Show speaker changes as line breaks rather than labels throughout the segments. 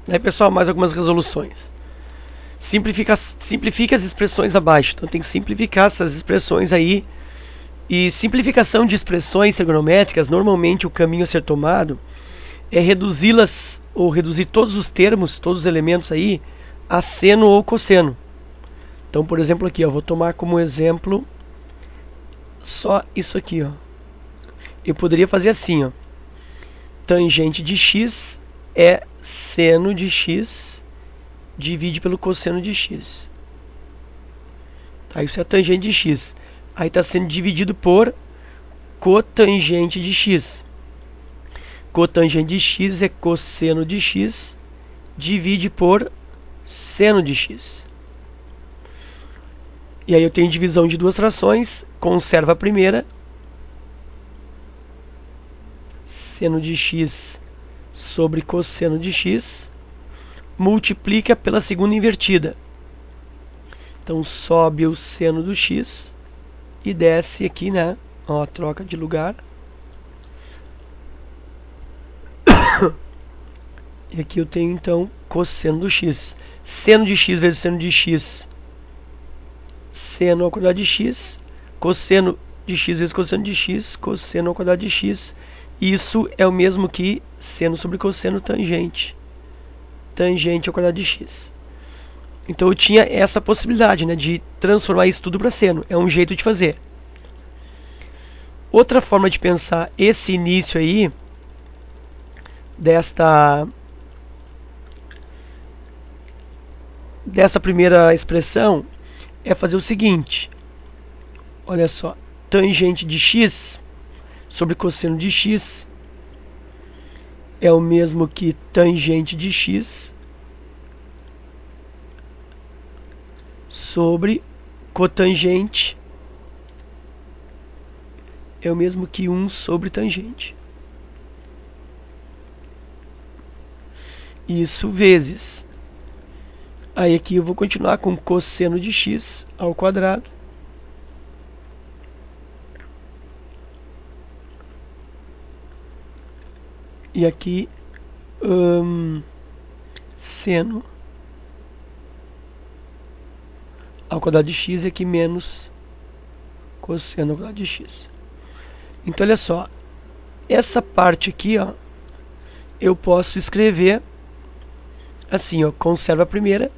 Aí, pessoal, mais algumas resoluções. Simplifica as expressões abaixo. Então tem que simplificar essas expressões aí. E simplificação de expressões trigonométricas, normalmente o caminho a ser tomado é reduzi-las ou reduzir todos os termos, todos os elementos aí a seno ou cosseno. Então, por exemplo, aqui, ó, vou tomar como exemplo só isso aqui, ó. Eu poderia fazer assim, ó. Tangente de x é seno de x divide pelo cosseno de x. Tá, isso é tangente de x. Aí está sendo dividido por cotangente de x. Cotangente de x é cosseno de x, divide por seno de x. E aí eu tenho divisão de duas frações, conserva a primeira. Seno de x sobre cosseno de x, multiplica pela segunda invertida. Então sobe o seno do x e desce aqui, né? Ó, troca de lugar. E aqui eu tenho então cosseno do x. Seno de x vezes seno de x, seno ao quadrado de x. Cosseno de x vezes cosseno de x, cosseno ao quadrado de x. Isso é o mesmo que seno sobre cosseno tangente. Tangente ao quadrado de x. Então eu tinha essa possibilidade, né, de transformar isso tudo para seno. É um jeito de fazer. Outra forma de pensar esse início aí, dessa primeira expressão, é fazer o seguinte. Olha só, tangente de x sobre cosseno de x é o mesmo que tangente de x sobre cotangente é o mesmo que 1 sobre tangente. Isso vezes. Aí aqui eu vou continuar com cosseno de x ao quadrado. E aqui seno ao quadrado de x e aqui menos cosseno ao quadrado de x. Então olha só, essa parte aqui, ó, eu posso escrever assim, ó, conserva a primeira,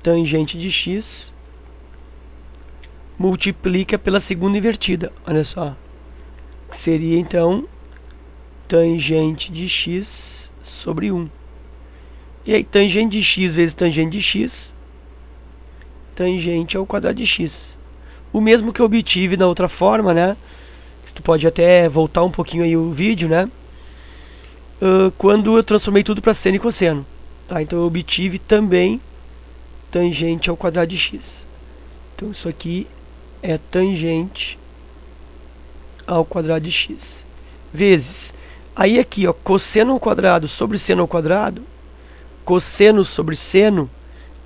tangente de x multiplica pela segunda invertida. Olha só, seria então tangente de x sobre 1. E aí, tangente de x vezes tangente de x, tangente ao quadrado de x. O mesmo que eu obtive na outra forma, né? Tu pode até voltar um pouquinho aí o vídeo, né? Quando eu transformei tudo para seno e cosseno. Tá? Então eu obtive também tangente ao quadrado de x. Então isso aqui é tangente ao quadrado de x. Vezes. Aí aqui, ó, cosseno ao quadrado sobre seno ao quadrado, cosseno sobre seno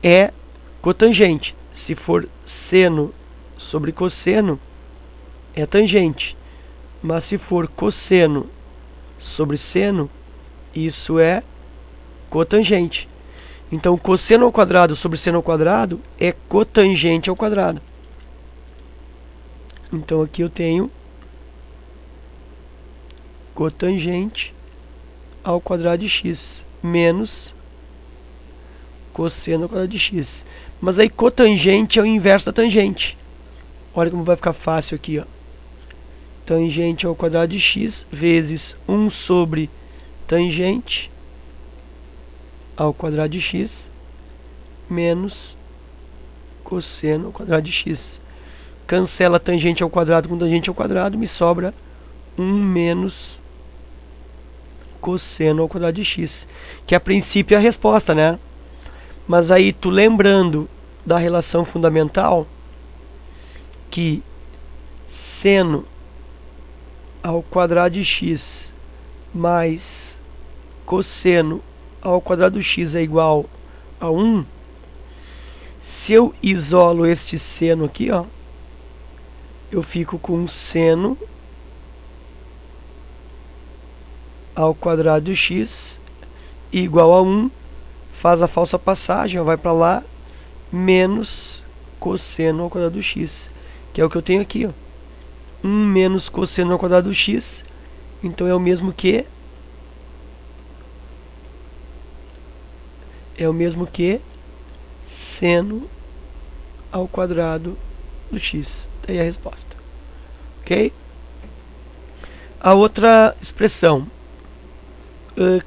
é cotangente. Se for seno sobre cosseno, é tangente. Mas se for cosseno sobre seno, isso é cotangente. Então, cosseno ao quadrado sobre seno ao quadrado é cotangente ao quadrado. Então, aqui eu tenho cotangente ao quadrado de x menos cosseno ao quadrado de x. Mas aí cotangente é o inverso da tangente. Olha como vai ficar fácil aqui, ó. Tangente ao quadrado de x vezes 1 sobre tangente ao quadrado de x menos cosseno ao quadrado de x. Cancela tangente ao quadrado com tangente ao quadrado, me sobra 1 menos cosseno ao quadrado de x, que a princípio é a resposta, né? Mas aí tu lembrando da relação fundamental, que seno ao quadrado de x mais cosseno ao quadrado de x é igual a 1, se eu isolo este seno aqui, ó, eu fico com seno ao quadrado de x igual a 1 faz a falsa passagem, ó, vai para lá, menos cosseno ao quadrado do x, que é o que eu tenho aqui, ó. 1 menos cosseno ao quadrado do x, então é o mesmo que seno ao quadrado do x. Tá aí a resposta. Ok? A outra expressão,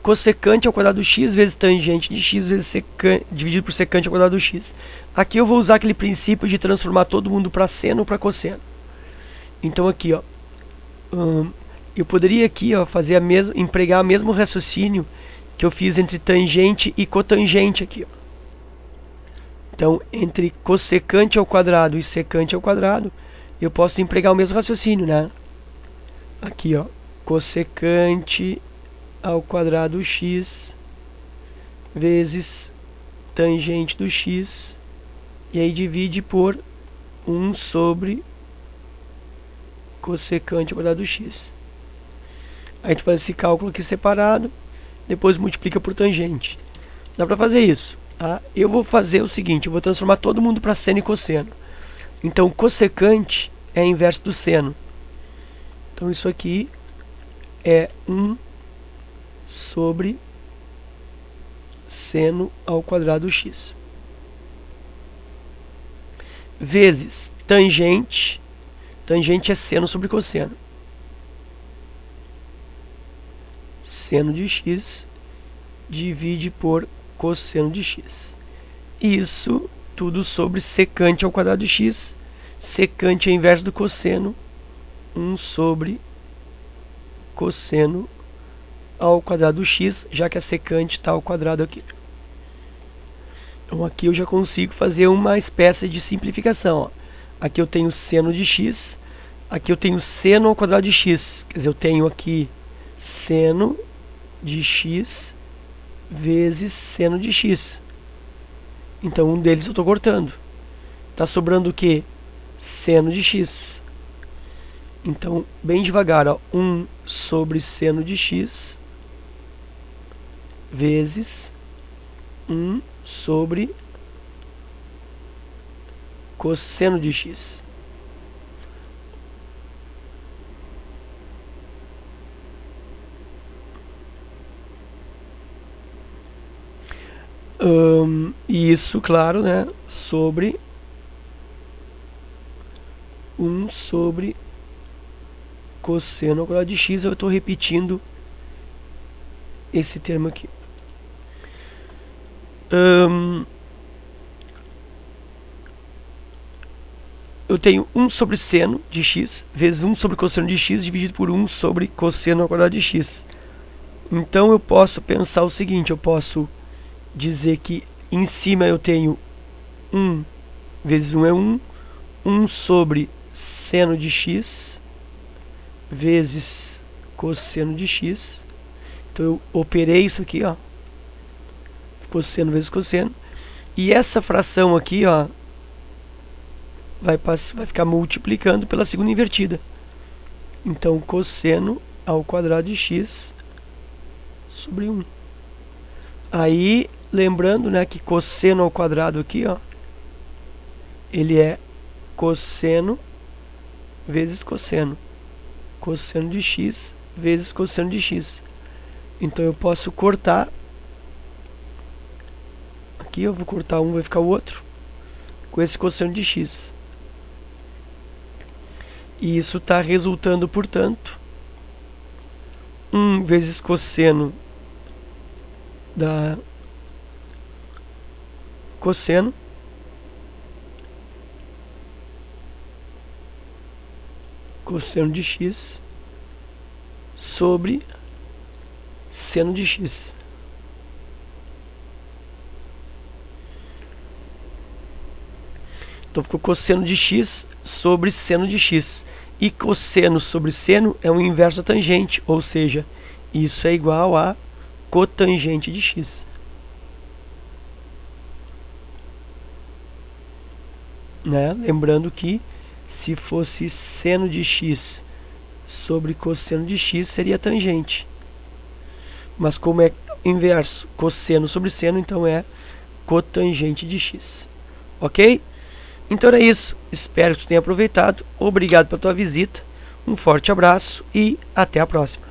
cossecante ao quadrado do x vezes tangente de x vezes secante, dividido por secante ao quadrado do x. Aqui eu vou usar aquele princípio de transformar todo mundo para seno ou para cosseno. Então aqui, ó, eu poderia aqui, ó, fazer empregar o mesmo raciocínio que eu fiz entre tangente e cotangente aqui, ó. Então, entre cossecante ao quadrado e secante ao quadrado, eu posso empregar o mesmo raciocínio, né? Aqui, ó, cossecante ao quadrado x vezes tangente do x, e aí divide por 1 sobre cossecante ao quadrado do x. Aí a gente faz esse cálculo aqui separado, depois multiplica por tangente. Dá pra fazer isso, tá? Eu vou fazer o seguinte, eu vou transformar todo mundo para seno e cosseno. Então, cossecante é inverso do seno. Então, isso aqui é 1 sobre seno ao quadrado do x. Vezes tangente. Tangente é seno sobre cosseno. Seno de x divide por cosseno de x. Isso tudo sobre secante ao quadrado de x. Secante é inverso do cosseno. 1 sobre cosseno ao quadrado do x, já que a secante está ao quadrado aqui. Então aqui eu já consigo fazer uma espécie de simplificação, ó. Aqui eu tenho seno de x, aqui eu tenho seno ao quadrado de x, quer dizer, eu tenho aqui seno de x vezes seno de x. Então um deles eu estou cortando. Está sobrando o que? Seno de x. Então, bem devagar, ó, 1 sobre seno de x vezes 1 sobre cosseno de x. E isso, claro, né, sobre 1 sobre cosseno ao quadrado de x. Eu estou repetindo esse termo aqui. Eu tenho 1 sobre seno de x vezes 1 sobre cosseno de x dividido por 1 sobre cosseno ao quadrado de x. Então eu posso pensar o seguinte, eu posso dizer que em cima eu tenho 1 vezes 1 é 1, 1 sobre seno de x vezes cosseno de x. Então eu operei isso aqui, ó, cosseno vezes cosseno, e essa fração aqui, ó, vai ficar multiplicando pela segunda invertida. Então cosseno ao quadrado de x sobre 1. Aí, lembrando, né, que cosseno ao quadrado aqui, ó, ele é cosseno vezes cosseno. Cosseno de x vezes cosseno de x. Então eu posso cortar. Aqui eu vou cortar um, vai ficar o outro. Com esse cosseno de x. E isso está resultando, portanto, 1 vezes cosseno da cosseno de x sobre seno de x. Então ficou cosseno de x sobre seno de x. E cosseno sobre seno é o inverso da tangente, ou seja, isso é igual a cotangente de x. Né? Lembrando que se fosse seno de x sobre cosseno de x seria tangente. Mas como é inverso, cosseno sobre seno, então é cotangente de x. Ok? Então é isso. Espero que tu tenha aproveitado. Obrigado pela tua visita. Um forte abraço e até a próxima.